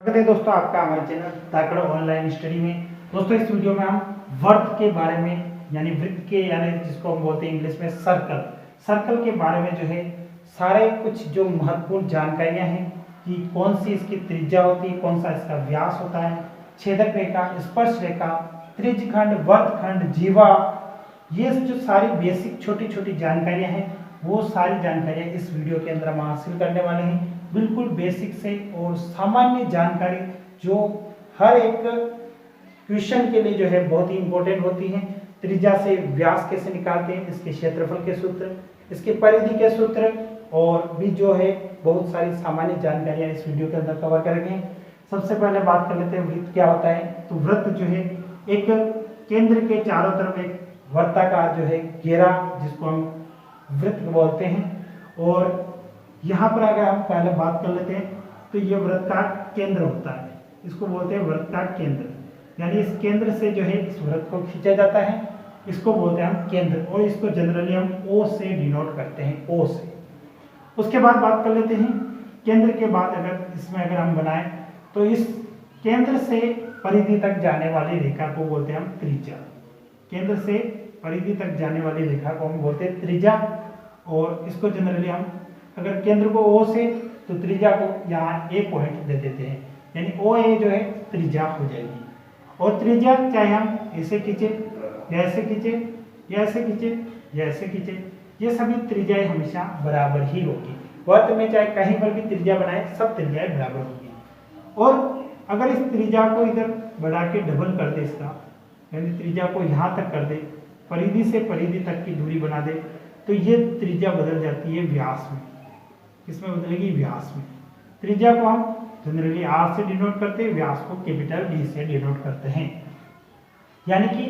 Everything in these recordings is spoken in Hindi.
स्वागत है दोस्तों आपका हमारे चैनल ताकड़ ऑनलाइन स्टडी में। दोस्तों इस वीडियो में हम वर्त के बारे में यानी वृत्त के यानी जिसको हम बोलते हैं इंग्लिश में सर्कल के बारे में जो है सारे कुछ जो महत्वपूर्ण जानकारियां हैं कि कौन सी इसकी त्रिज्या होती है, कौन सा इसका व्यास होता है, छेदक रेखा, स्पर्श रेखा, त्रिज्यखंड, वर्तखंड, जीवा, ये जो सारी बेसिक छोटी छोटी जानकारियां हैं वो सारी जानकारियां इस वीडियो के अंदर हम हासिल करने वाले हैं। बिल्कुल बेसिक से और सामान्य जानकारी जो हर एक क्वेश्चन के लिए जो है बहुत ही इंपॉर्टेंट होती है। त्रिज्या से व्यास कैसे निकालते हैं, इसके क्षेत्रफल के सूत्र, इसके परिधि के सूत्र और भी जो है बहुत सारी सामान्य जानकारियां इस वीडियो के अंदर कवर करेंगे। सबसे पहले बात कर लेते हैं वृत्त क्या होता है। तो वृत्त जो है एक केंद्र के चारों तरफ एक वर्ताकार जो है घेरा जिसको हम वृत्त बोलते हैं। और यहाँ पर अगर हम पहले बात कर लेते हैं तो ये वृत्त का केंद्र होता है, इसको बोलते हैं वृत्त का केंद्र। यानी इस केंद्र से जो है इस वृत्त को खींचा जाता है, इसको बोलते हैं हम केंद्र और इसको जनरली हम ओ से डिनोट करते हैं, ओ से। उसके बाद बात कर लेते हैं केंद्र के बाद अगर हम बनाएं तो इस केंद्र से परिधि तक जाने वाली रेखा को बोलते हैं हम त्रिज्या। केंद्र से परिधि तक जाने वाली रेखा को हम बोलते हैं त्रिज्या। और इसको जनरली हम अगर केंद्र को ओ से तो त्रिज्या को यहाँ ए पॉइंट दे देते हैं, यानी ओ ए जो है त्रिज्या हो जाएगी। और त्रिज्या चाहे हम ऐसे खींचे या ऐसे खींचे या ऐसे खींचे या ऐसे खींचे, ये सभी त्रिज्याएं हमेशा बराबर ही होगी। वर्त में चाहे कहीं पर भी त्रिज्या बनाए सब त्रिज्याएं बराबर होगी। और अगर इस त्रिज्या को इधर बढ़ा के डबल कर दे इसका, यानी त्रिज्या को यहाँ तक कर दे, परिधि से परिधि तक की दूरी बना दे, तो ये त्रिज्या बदल जाती है व्यास में। किसमें बदलेगी? व्यास में। त्रिज्या को हम जनरली आर से डिनोट करते हैं, व्यास को कैपिटल डी से डिनोट करते हैं। यानी कि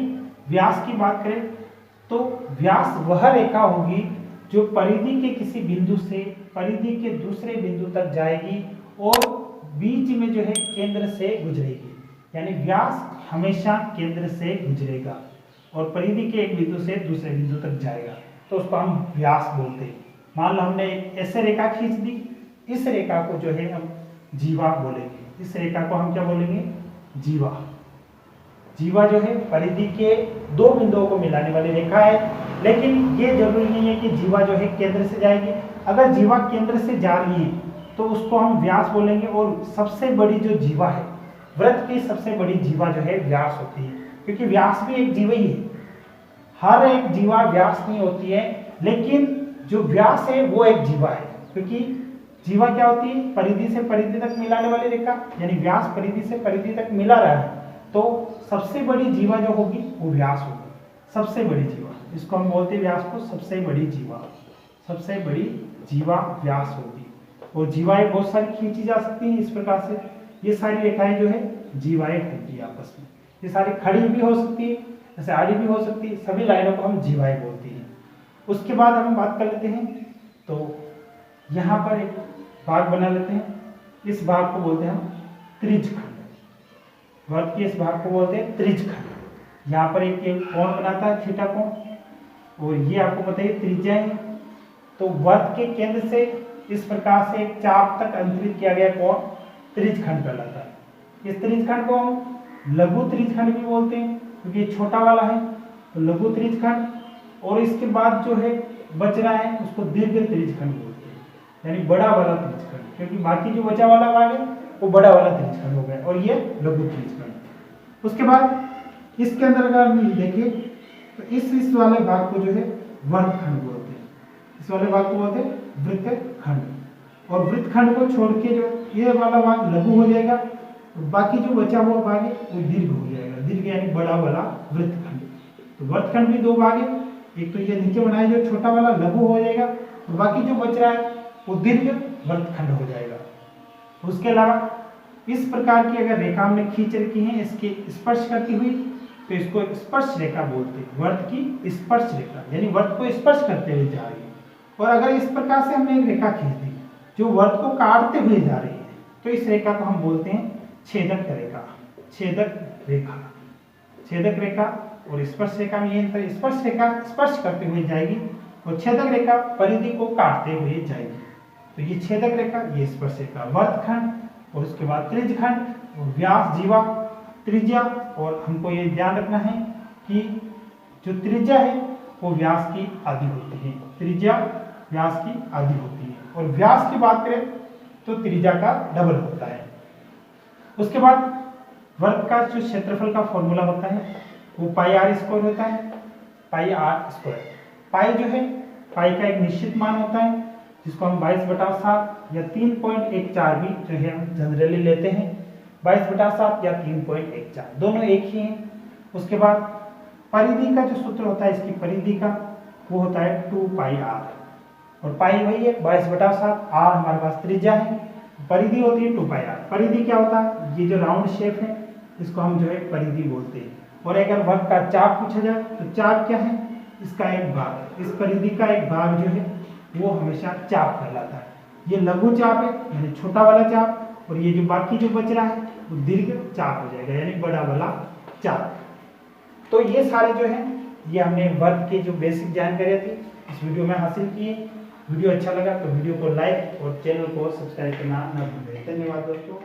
व्यास की बात करें तो व्यास वह रेखा होगी जो परिधि के किसी बिंदु से परिधि के दूसरे बिंदु तक जाएगी और बीच में जो है केंद्र से गुजरेगी। यानी व्यास हमेशा केंद्र से गुजरेगा और परिधि के एक बिंदु से दूसरे बिंदु तक जाएगा, तो उसको हम व्यास बोलते हैं। मान लो हमने एक ऐसे रेखा खींच दी, इस रेखा को जो है हम जीवा बोलेंगे। इस रेखा को हम क्या बोलेंगे? जीवा। जीवा जो है परिधि के दो बिंदुओं को मिलाने वाली रेखा है, लेकिन ये जरूरी नहीं है कि जीवा जो है केंद्र से जाएगी। अगर जीवा केंद्र से जा रही है तो उसको हम व्यास बोलेंगे। और सबसे बड़ी जो जीवा है, वृत्त की सबसे बड़ी जीवा जो है व्यास होती है, क्योंकि व्यास भी एक जीवा ही है। हर एक जीवा व्यास नहीं होती है, लेकिन जो व्यास है वो एक जीवा है, क्योंकि जीवा क्या होती है? परिधि से परिधि तक मिलाने वाली रेखा। यानी व्यास परिधि से परिधि तक मिला रहा है, तो सबसे बड़ी जीवा जो होगी वो व्यास होगी। सबसे बड़ी जीवा, इसको हम बोलते हैं व्यास को सबसे बड़ी जीवा। सबसे बड़ी जीवा व्यास होगी। और जीवाएं बहुत सारी खींची जा सकती हैं इस प्रकार से। ये सारी रेखाएं जो है जीवाएं होती है आपस में। ये सारी खड़ी भी हो सकती है, जैसे आड़ी भी हो सकती है, सभी लाइनों को हम जीवाएं बोलते हैं। उसके बाद हम बात कर लेते हैं तो यहाँ पर एक भाग बना लेते हैं, इस भाग को बोलते हैं हम त्रिज्यखंड। वर्त के इस भाग को बोलते हैं त्रिज्यखंड। यहाँ पर एक कोण बनाता है थीटा कोण, और ये आपको पता है त्रिज्या है। तो वर्त के केंद्र से इस प्रकार से एक चाप तक अंतरित किया गया कोण त्रिज्यखंड कहलाता है। इस त्रिज्यखंड को हम लघु त्रिज्यखंड भी बोलते हैं, क्योंकि ये छोटा वाला है तो लघु त्रिज्यखंड। और इसके बाद जो है बच रहा है उसको दीर्घ त्रिज्यखंड बोलते हैं, यानी बड़ा वाला त्रिज्यखंड, क्योंकि बाकी जो बचा वाला भाग है वो बड़ा वाला त्रिज्यखंड हो गया और ये लघु त्रिज्यखंड। उसके बाद इसके अंदर अगर हम देखें तो इस वाले भाग को जो है वर्तखंड बोलते हैं। इस वाले भाग को बोलते हैं वृत्तखंड। और वृत्तखंड को छोड़ के जो ये वाला भाग लघु हो जाएगा, तो बाकी जो बचा हुआ भाग है वो दीर्घ हो जाएगा। दीर्घ यानी बड़ा वाला वृत्तखंड। तो वृत्तखंड भी दो भाग है, एक तो ये नीचे बनाया जो छोटा वाला लघु हो जाएगा, तो बाकी जो बच रहा है वो दीर्घ वृत्तखंड हो जाएगा। उसके अलावा इस प्रकार की अगर रेखा हमने खींच रखी है इसके स्पर्श करती हुई, तो इसको स्पर्श रेखा बोलते हैं। वर्त की स्पर्श रेखा, यानी वर्त को स्पर्श करते हुए जा रही है। और अगर इस प्रकार से हमने एक रेखा खींच दी जो वर्त को काटते हुए जा रही है, तो इस रेखा को हम बोलते हैं छेदक रेखा। छेदक रेखा, छेदक रेखा और स्पर्श रेखा में ये अंतर, स्पर्श रेखा स्पर्श करते हुए जाएगी और छेदक रेखा परिधि को काटते हुए जाएगी। तो ये छेदक रेखा, ये स्पर्श रेखा। वर्तखंड और उसके बाद त्रिज्यखंड और व्यास जीवा त्रिज्या। और हमको ये ध्यान रखना है कि जो त्रिज्या है वो व्यास की आधी होती है, त्रिज्या व्यास की आधी होती है। और व्यास की बात करें तो त्रिज्या का डबल होता है। उसके बाद वर्ग का जो क्षेत्रफल का फॉर्मूला होता है वो पाई आर स्क्वायर होता है, पाई आर स्क्वायर। पाई जो है, पाई का एक निश्चित मान होता है जिसको हम 22/7 या 3.14 भी जो है हम जनरली लेते हैं। 22/7 या 3.14 दोनों एक ही हैं। उसके बाद परिधि का जो सूत्र होता है, इसकी परिधि का वो होता है 2 पाई आर। और पाई वही है 22/7, आर हमारे पास त्रिज्या है, परिधि होती है 2 पाई आर। परिधि क्या होता है, ये जो राउंड शेप है इसको हम जो है परिधि बोलते हैं। और अगर वर्ग का चाप पूछा जाए तो चाप क्या है, इसका एक भाग, इस परिधि का एक भाग जो है वो हमेशा चाप कहलाता है। ये लघु चाप है यानी छोटा वाला चाप, और ये जो बाकी जो बच रहा है वो दीर्घ चाप हो जाएगा यानी बड़ा वाला चाप। तो ये सारे जो है ये हमने वर्ग के जो बेसिक जानकारियाँ थी इस वीडियो में हासिल की। वीडियो अच्छा लगा तो वीडियो को लाइक और चैनल को सब्सक्राइब करना न भूलें। धन्यवाद दोस्तों।